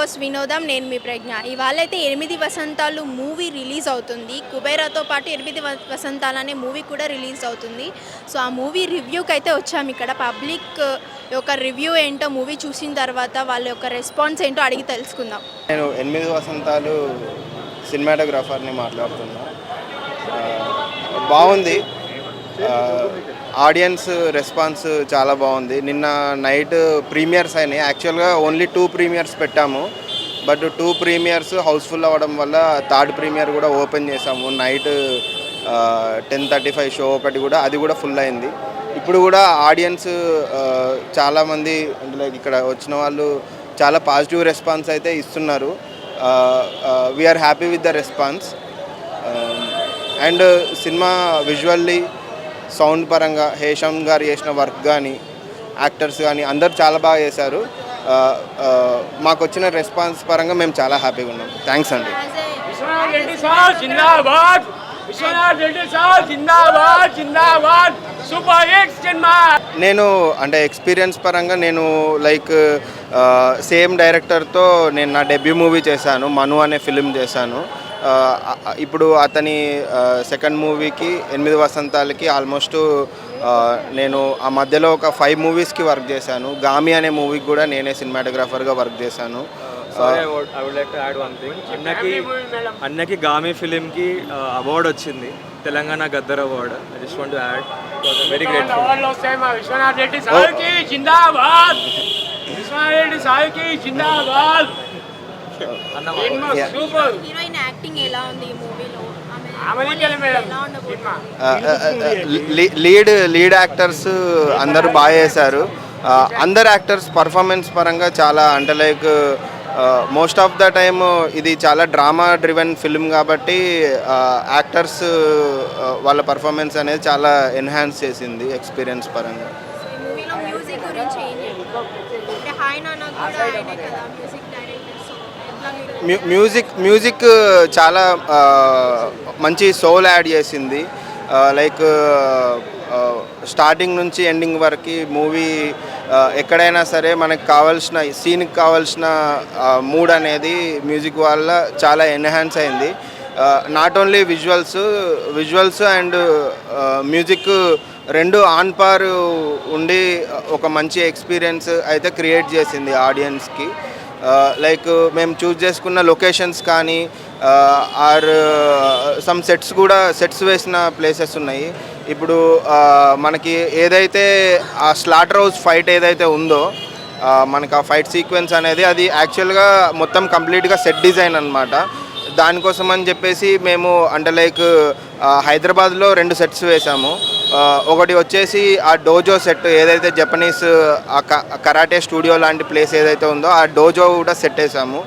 Boss వినోదం, నేను మీ ప్రజ్ఞ. ఇవాళైతే 8 వసంతాలు movie release అవుతుంది. కుబేరాతో పాటు 8 వసంతాలు అనే మూవీ కూడా రిలీజ్ అవుతుంది. సో ఆ మూవీ రివ్యూకి అయితే వచ్చాము ఇక్కడ. పబ్లిక్ యొక్క రివ్యూ ఏంటో మూవీ చూసిన తర్వాత వాళ్ళ యొక్క రెస్పాన్స్ ఏంటో అడిగి తెలుసుకుందాం. నేను 8 వసంతాలు సినిమాటోగ్రాఫర్ని మాట్లాడుతున్నా. బాగుంది. ఆడియన్స్ రెస్పాన్స్ చాలా బాగుంది. నిన్న నైట్ ప్రీమియర్స్ అయినాయి. యాక్చువల్గా ఓన్లీ 2 ప్రీమియర్స్ పెట్టాము. బట్ 2 ప్రీమియర్స్ హౌస్ఫుల్ అవ్వడం వల్ల థర్డ్ ప్రీమియర్ కూడా ఓపెన్ చేసాము. నైట్ 10:35 షో ఒకటి కూడా, అది కూడా ఫుల్ అయింది. ఇప్పుడు కూడా ఆడియన్స్ చాలామంది అంటే లైక్ ఇక్కడ వచ్చిన వాళ్ళు చాలా పాజిటివ్ రెస్పాన్స్ అయితే ఇస్తున్నారు. We are happy with the response. And cinema visually, sound పరంగా హేషమ్ గారు చేసిన వర్క్ కానీ, యాక్టర్స్ కానీ అందరూ చాలా బాగా చేశారు. మాకు వచ్చిన రెస్పాన్స్ పరంగా మేము చాలా హ్యాపీగా ఉన్నాం. థ్యాంక్స్ అండి. నేను అంటే ఎక్స్పీరియన్స్ పరంగా నేను లైక్ సేమ్ డైరెక్టర్తో నేను నా డెబ్యూ మూవీ చేశాను, మను అనే ఫిలిం చేశాను. ఇప్పుడు అతని సెకండ్ మూవీకి 8 వసంతాలకి ఆల్మోస్ట్ నేను ఆ మధ్యలో ఒక 5 మూవీస్కి వర్క్ చేశాను. గామి అనే మూవీకి కూడా నేనే సినిమాటోగ్రాఫర్గా వర్క్ చేశాను. I would like to add one thing. అన్నకి గామి ఫిలింకి అవార్డు వచ్చింది, Telangana Gaddar award. I just want to add, very grateful. Vishwanath Reddy సార్కి జిందాబాద్, విశ్వనాథ్ రెడ్డి సార్కి జిందాబాద్. హీరోయిన్ యాక్టింగ్ ఎలా ఉంది ఈ మూవీలో? లీడ్ యాక్టర్స్ అందరూ బాగా చేశారు. అందరు యాక్టర్స్ పర్ఫార్మెన్స్ పరంగా చాలా అంటే like most of the time ఇది చాలా డ్రామా డ్రివెన్ ఫిల్మ్ కాబట్టి యాక్టర్స్ వాళ్ళ పర్ఫార్మెన్స్ అనేది చాలా ఎన్హాన్స్ చేసింది ఎక్స్పీరియన్స్ పరంగా. మ్యూజిక్ చాలా మంచి సోల్ యాడ్ చేసింది. లైక్ స్టార్టింగ్ నుంచి ఎండింగ్ వరకు మూవీ ఎక్కడైనా సరే మనకు కావాల్సిన సీన్కి కావాల్సిన మూడ్ అనేది మ్యూజిక్ వల్ల చాలా ఎన్హాన్స్ అయింది. Not only visuals and music రెండు ఆన్ పార్ ఉండి ఒక మంచి ఎక్స్పీరియన్స్ అయితే క్రియేట్ చేసింది ఆడియన్స్కి. లైక్ మేము చూస్ చేసుకున్న లొకేషన్స్ కానీ ఆర్ సమ్ సెట్స్ వేసిన ప్లేసెస్ ఉన్నాయి. ఇప్పుడు మనకి ఏదైతే ఆ స్లాటర్ హౌస్ ఫైట్ ఏదైతే ఉందో మనకు ఆ ఫైట్ సీక్వెన్స్ అనేది అది యాక్చువల్గా మొత్తం కంప్లీట్గా సెట్ డిజైన్ అనమాట. దానికోసం అని చెప్పేసి మేము అంటే లైక్ హైదరాబాద్లో 2 సెట్స్ వేసాము. ఒకటి వచ్చేసి ఆ డోజో సెట్ ఏదైతే జపనీస్ కరాటే స్టూడియో లాంటి ప్లేస్ ఏదైతే ఉందో ఆ డోజో కూడా సెట్ వేసాము.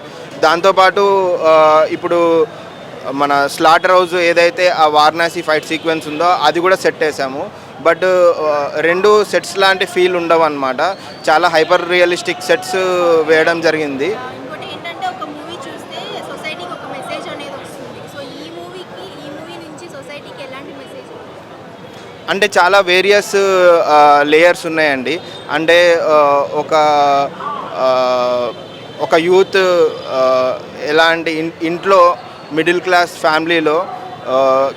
దాంతోపాటు ఇప్పుడు మన స్లాటర్ హౌస్ ఏదైతే ఆ వారణాసి ఫైట్ సీక్వెన్స్ ఉందో అది కూడా సెట్ వేసాము. బట్ 2 సెట్స్ లాంటి ఫీల్ ఉండవు అనమాట. చాలా హైపర్ రియలిస్టిక్ సెట్స్ వేయడం జరిగింది. అంటే చాలా వేరియస్ లేయర్స్ ఉన్నాయండి. అంటే ఒక యూత్ ఎలాంటి ఇంట్లో మిడిల్ క్లాస్ ఫ్యామిలీలో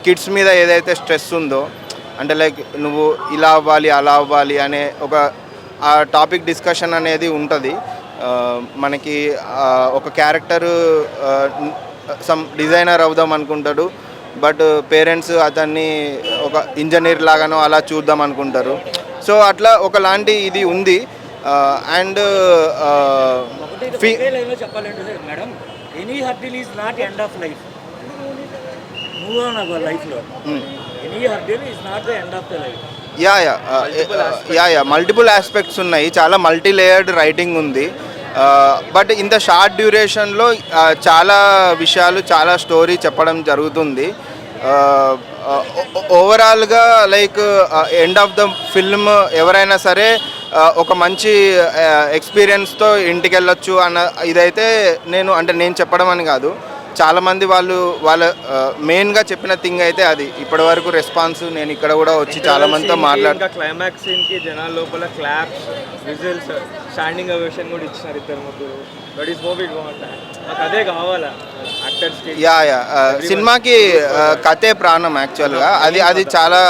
కిడ్స్ మీద ఏదైతే స్ట్రెస్ ఉందో అంటే లైక్ నువ్వు ఇలా అవ్వాలి అలా అవ్వాలి అనే ఆ టాపిక్ డిస్కషన్ అనేది ఉంటుంది. మనకి ఒక క్యారెక్టరు సమ్ డిజైనర్ అవుదాం అనుకుంటాడు, బట్ పేరెంట్స్ అతన్ని ఒక ఇంజనీర్ లాగానో అలా చూద్దాం అనుకుంటారు. సో అట్లా ఒకలాంటి ఇది ఉంది. అండ్ చెప్పాలంటే madam, any hurdle is not end of life. Move on our లైఫ్లో any hurdle is not the end of the life. Yeah multiple aspects ఉన్నాయి. చాలా మల్టీ లేయర్డ్ రైటింగ్ ఉంది. బట్ ఇంత షార్ట్ డ్యూరేషన్లో చాలా విషయాలు, చాలా స్టోరీ చెప్పడం జరుగుతుంది. ఓవరాల్గా like end of the film ఎవరైనా సరే ఒక మంచి ఎక్స్పీరియన్స్తో ఇంటికి వెళ్ళొచ్చు అన్న ఇదైతే నేను చెప్పడం అని కాదు, చాలామంది వాళ్ళ మెయిన్గా చెప్పిన థింగ్ అయితే అది ఇప్పటివరకు రెస్పాన్స్. నేను ఇక్కడ కూడా వచ్చి చాలామందితో ఇంకా క్లైమాక్స్ సీన్కి జనాల లోపల క్లాప్స్, విజిల్స్, స్టాండింగ్ ఓవేషన్ కూడా ఇచ్చినారు ఇద్దరు ముగ్గురు. దట్ ఈస్ మూవీ బాగుంటాయి, నాకు అదే కావాలా యాక్టర్స్కి. యా సినిమాకి కథే ప్రాణం యాక్చువల్గా. అది చాలా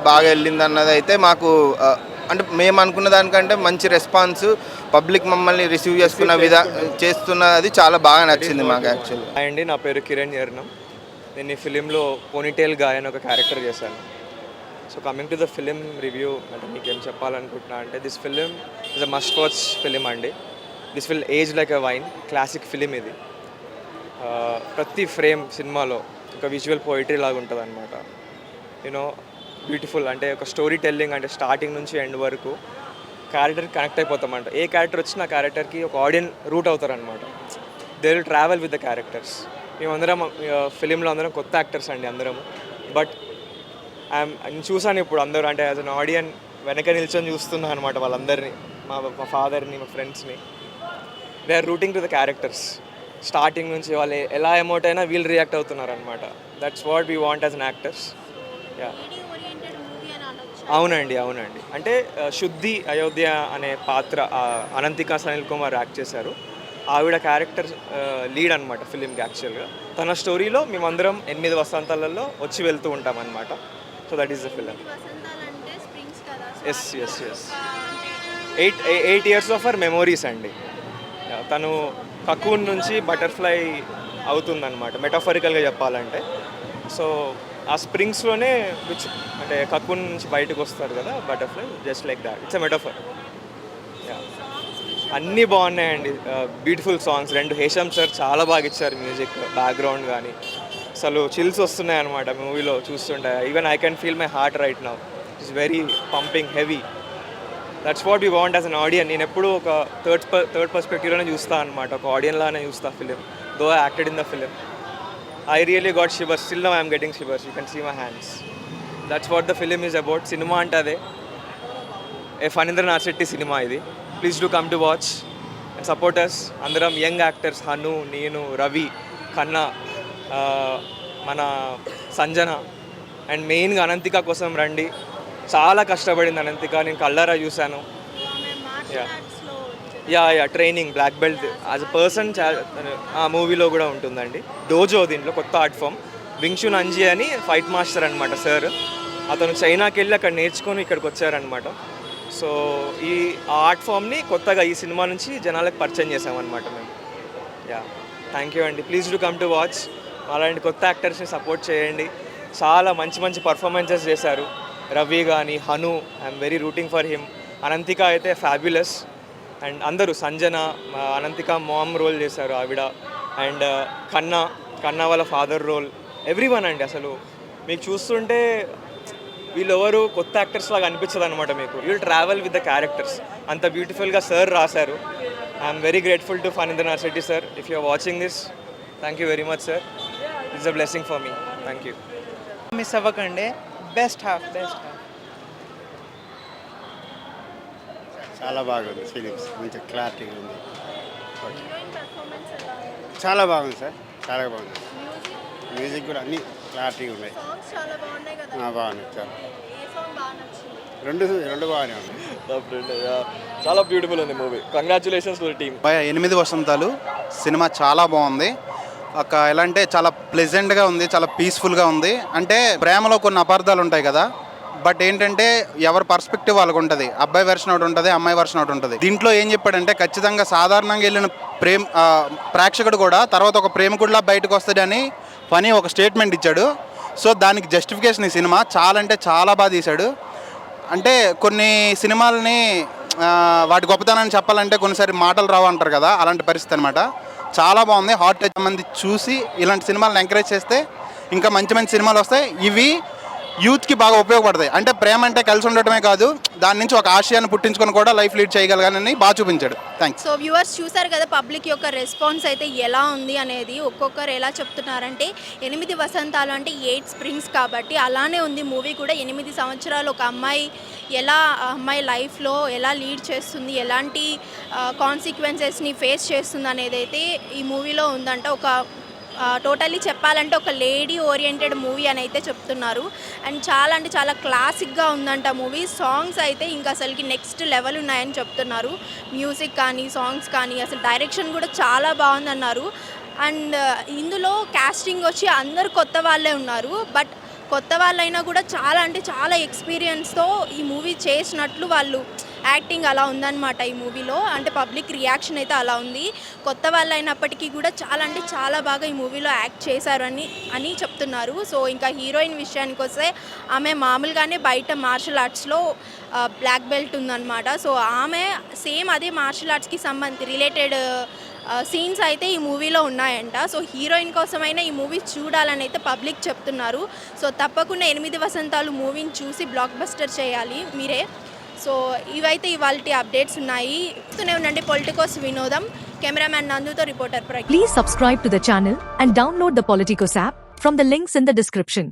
బాగా వెళ్ళింది అన్నది అయితే మాకు అంటే మేము అనుకున్న దానికంటే మంచి రెస్పాన్స్, పబ్లిక్ మమ్మల్ని రిసీవ్ చేస్తున్నది చాలా బాగా నచ్చింది మాకు యాక్చువల్గా. హాయ్ అండి, నా పేరు కిరణ్ యర్నం. నేను ఈ ఫిలింలో పోనీటేల్ గాయ్ అని ఒక క్యారెక్టర్ చేశాను. So coming to the film review అంటే మీకేం చెప్పాలనుకుంటున్నా అంటే this film is a must watch film అండి. This will age like a wine. Classic film ఇది. ప్రతి ఫ్రేమ్ సినిమాలో ఒక విజువల్ పోయిటరీ లాగా ఉంటుంది అనమాట. యూనో బ్యూటిఫుల్, అంటే ఒక స్టోరీ టెల్లింగ్, అంటే స్టార్టింగ్ నుంచి ఎండ్ వరకు క్యారెక్టర్కి కనెక్ట్ అయిపోతామంట. ఏ క్యారెక్టర్ వచ్చినా ఆ క్యారెక్టర్కి ఒక ఆడియన్స్ రూట్ అవుతారనమాట. They will travel with the characters. మేమందరం ఫిలింలో అందరం కొత్త యాక్టర్స్ అండి అందరము. బట్ నేను చూసాను ఇప్పుడు అందరూ, అంటే యాజ్ అన్ ఆడియన్ వెనక నిల్చొని చూస్తున్నాను అనమాట వాళ్ళందరినీ, మా ఫాదర్ని, మా ఫ్రెండ్స్ని. They are rooting to the characters. Starting నుంచి వాళ్ళు ఎలా ఎమోట్ అయినా వీళ్ళు రియాక్ట్ అవుతున్నారు అనమాట. That's what we want as an actors. Yeah అవునండి. అంటే శుద్ధి అయోధ్య అనే పాత్ర అనంతిక సనిల్ కుమార్ యాక్ట్ చేశారు. ఆవిడ క్యారెక్టర్ లీడ్ అనమాట ఫిలింకి యాక్చువల్గా. తన స్టోరీలో మేమందరం 8 వసంతాలలో వచ్చి వెళ్తూ ఉంటాం అనమాట. So that is the film. Yes 8 years of our memories అండి. తను కకూన్ నుంచి బటర్ఫ్లై అవుతుందన్నమాట, మెటాఫరికల్గా చెప్పాలంటే. సో ఆ స్ప్రింగ్స్లోనే అంటే కకూన్ నుంచి బయటకు వస్తారు కదా butterfly, just like that. It's a metaphor. అన్నీ బాగున్నాయండి, బ్యూటిఫుల్ సాంగ్స్. 2 హేషమ్ సార్ చాలా బాగా ఇచ్చారు మ్యూజిక్, బ్యాక్గ్రౌండ్ కానీ. అసలు చిల్స్ వస్తున్నాయి అనమాట మూవీలో చూస్తుంటే. Even I can feel my heart right now. It's very pumping, heavy. That's what we want as an audience. నేను ఎప్పుడు ఒక థర్డ్ పర్స్పెక్టివ్లోనే చూస్తాను అనమాట, ఒక ఆడియన్ లానే చూస్తా film. Though I acted in the film. I really got shivers. Still now I am getting shivers. You can see my hands. That's what the film is about. Cinema antade a Fanindra Narsetti cinema idi. Please do come to watch and support us. Andaram young actors, Hanu, Neenu, Ravi, Kanna, mana Sanjana, and main ga Anantika kosam randi. Chaala కష్టపడింది అనంతిక. నేను కళ్ళారా చూశాను. Yeah training, black belt as a person ఆ మూవీలో కూడా ఉంటుందండి. Dojo దీంట్లో కొత్త ఆర్ట్ ఫామ్. వింగ్చున్ అంజీ అని ఫైట్ మాస్టర్ అనమాట సార్. అతను చైనాకి వెళ్ళి అక్కడ నేర్చుకొని ఇక్కడికి వచ్చారనమాట. సో ఈ ఆర్ట్ ఫామ్ని కొత్తగా ఈ సినిమా నుంచి జనాలకు పరిచయం చేసామన్నమాట మేము. యా థ్యాంక్ యూ అండి. Please do come to watch. అలాంటి కొత్త యాక్టర్స్ని సపోర్ట్ చేయండి. చాలా మంచి పర్ఫార్మెన్సెస్ చేశారు. రవి కానీ, Hanu, I'm very rooting for him. Ananthika అయితే ఫ్యాబ్యులస్. అండ్ అందరూ, సంజన, అనంతిక మామ్ రోల్ చేశారు ఆవిడ. అండ్ కన్నా వాళ్ళ ఫాదర్ రోల్. ఎవ్రీవన్ అండి. అసలు మీకు చూస్తుంటే వీళ్ళెవరు కొత్త యాక్టర్స్ లాగా అనిపించదు అనమాట మీకు. You will travel with the characters. అంత బ్యూటిఫుల్గా సార్ రాశారు. I'm very grateful to Phanindra Narsetti sir. If you are watching this, thank you very much sir. It's a blessing for me. Thank you. Miss అవ్వకండి. Best half. చాలా బాగుంది films, మంచి క్లారిటీగా ఉంది. చాలా బాగుంది సార్, చాలా బాగుంది. మ్యూజిక్ కూడా అన్ని క్లారిటీగా ఉన్నాయి. బాగున్నాయి సార్. రెండు బాగానే ఉన్నాయి. చాలా బ్యూటిఫుల్ ఉంది movie. Congratulations to the team. 8 Vasanthalu cinema చాలా బాగుంది. ఎలా అంటే చాలా ప్లెజెంట్గా ఉంది, చాలా పీస్ఫుల్గా ఉంది. అంటే ప్రేమలో కొన్ని అపార్థాలు ఉంటాయి కదా, బట్ ఏంటంటే ఎవరి పర్స్పెక్టివ్ వాళ్ళకు ఉంటుంది. అబ్బాయి వెర్షన్ ఒకటి ఉంటుంది, అమ్మాయి వెర్షన్ ఒకటి ఉంటుంది. దీంట్లో ఏం చెప్పాడంటే ఖచ్చితంగా సాధారణంగా వెళ్ళిన ప్రేక్షకుడు కూడా తర్వాత ఒక ప్రేమికుడిలా బయటకు వస్తాడని ఫనీ ఒక స్టేట్మెంట్ ఇచ్చాడు. సో దానికి జస్టిఫికేషన్ ఈ సినిమా. చాలా అంటే చాలా బాగా తీశాడు. అంటే కొన్ని సినిమాలని వాటి గొప్పతనాన్ని చెప్పాలంటే కొన్నిసారి మాటలు రావు అంటారు కదా, అలాంటి పరిస్థితి అనమాట. చాలా బాగుంది. హార్ట్ టచ్ మంది చూసి ఇలాంటి సినిమాలను ఎంకరేజ్ చేస్తే ఇంకా మంచి సినిమాలు వస్తాయి. ఇవి యూత్కి బాగా ఉపయోగపడతాయి. అంటే ప్రేమ అంటే కలిసి ఉండటమే కాదు, దాని నుంచి ఒక ఆశయాన్ని పుట్టించుకొని కూడా లైఫ్ లీడ్ చేయగలగానని బాగా చూపించాడు. థ్యాంక్స్. సో వ్యూవర్స్ చూసారు కదా పబ్లిక్ యొక్క రెస్పాన్స్ అయితే ఎలా ఉంది అనేది. ఒక్కొక్కరు ఎలా చెప్తున్నారంటే 8 వసంతాలు అంటే 8 స్ప్రింగ్స్ కాబట్టి అలానే ఉంది మూవీ కూడా. 8 సంవత్సరాలు ఒక అమ్మాయి ఎలా అమ్మాయి లైఫ్లో ఎలా లీడ్ చేస్తుంది, ఎలాంటి కాన్సిక్వెన్సెస్ని ఫేస్ చేస్తుంది అనేది అయితే ఈ మూవీలో ఉందంట. ఒక టోటల్లీ చెప్పాలంటే ఒక లేడీ ఓరియంటెడ్ మూవీ అని అయితే చెప్తున్నారు. అండ్ చాలా అంటే చాలా క్లాసిక్గా ఉందంట మూవీ. సాంగ్స్ అయితే ఇంకా అసలుకి నెక్స్ట్ లెవెల్ ఉన్నాయని చెప్తున్నారు. మ్యూజిక్ కానీ సాంగ్స్ కానీ అసలు డైరెక్షన్ కూడా చాలా బాగుందన్నారు. అండ్ ఇందులో కాస్టింగ్ వచ్చి అందరు కొత్త వాళ్ళే ఉన్నారు. బట్ కొత్త వాళ్ళైనా కూడా చాలా అంటే చాలా ఎక్స్పీరియన్స్తో ఈ మూవీ చేసినట్లు వాళ్ళు యాక్టింగ్ అలా ఉందన్నమాట ఈ మూవీలో. అంటే పబ్లిక్ రియాక్షన్ అయితే అలా ఉంది. కొత్త వాళ్ళు అయినప్పటికీ కూడా చాలా అంటే చాలా బాగా ఈ మూవీలో యాక్ట్ చేశారు అని చెప్తున్నారు. సో ఇంకా హీరోయిన్ విషయానికి వస్తే ఆమె మామూలుగానే బయట మార్షల్ ఆర్ట్స్లో బ్లాక్ బెల్ట్ ఉందన్నమాట. సో ఆమె సేమ్ అదే మార్షల్ ఆర్ట్స్కి రిలేటెడ్ సీన్స్ అయితే ఈ మూవీలో ఉన్నాయంట. సో హీరోయిన్ కోసమైనా ఈ మూవీ చూడాలని అయితే పబ్లిక్ చెప్తున్నారు. సో తప్పకుండా 8 వసంతాలు మూవీని చూసి బ్లాక్ బస్టర్ చేయాలి మీరే. సో ఇవైతే ఇవాల్టి అప్డేట్స్ ఉన్నాయి. చూస్తూనే ఉండండి పొలిటికోస్ వినోదం. కెమెరామ్యాన్ నందుతో reporter Pragna. Please subscribe to the channel and download the Politicos app from the links in the description.